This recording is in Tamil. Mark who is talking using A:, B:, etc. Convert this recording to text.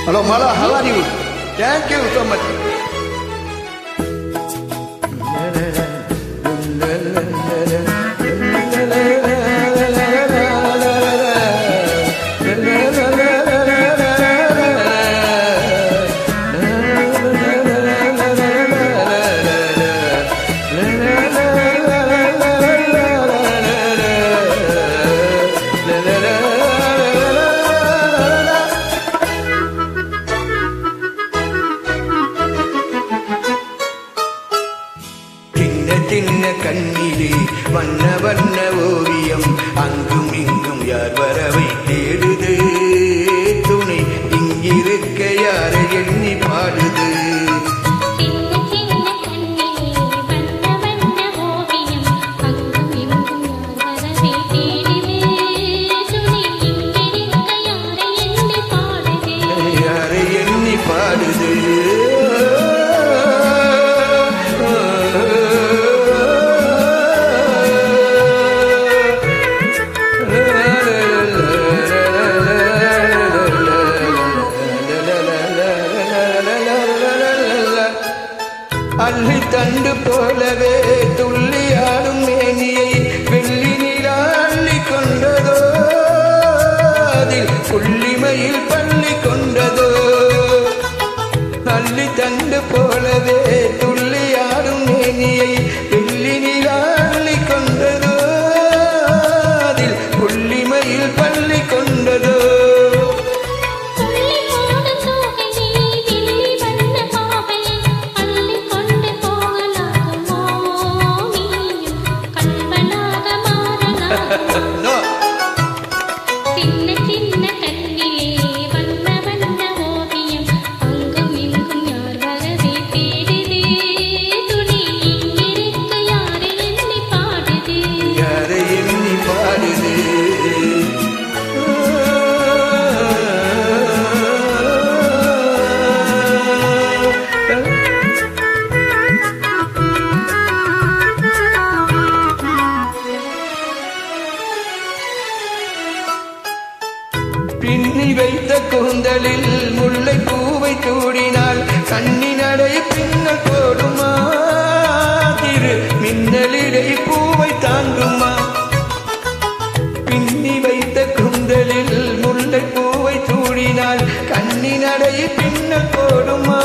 A: Hello, Mala, how are you? Thank you so much. சின்ன கண்ணிலே வண்ண வண்ண ஓவியம் அங்கும் இங்கும் யார் வரவை தேடுது துணை இங்கிருக்க யாரை எண்ணி பாடுது யாரை எண்ணி பாடுது அள்ளி தண்டு போலவே துள்ளியாடும் மேனியை வெள்ளி நிலா அள்ளி கொண்டதோ அதில் புள்ளிமையில் பள்ளி கொண்டதோ அள்ளி தண்டு போலவே துள்ளியாடும் மேனியை வெள்ளி நிலா அள்ளி கொண்டதோ அதில் புள்ளிமையில் பள்ளி கொண்டதோ பின்னி வைத்த கூந்தலில் முல்லை பூவை தூடினால் கண்ணி நடை பின்னல் போடுமா திரு மின்னலிடை பூவை தாங்குமா பின்னி வைத்த கூந்தலில் முல்லை பூவை தூடினால் கண்ணி நடை பின்னல் போடுமா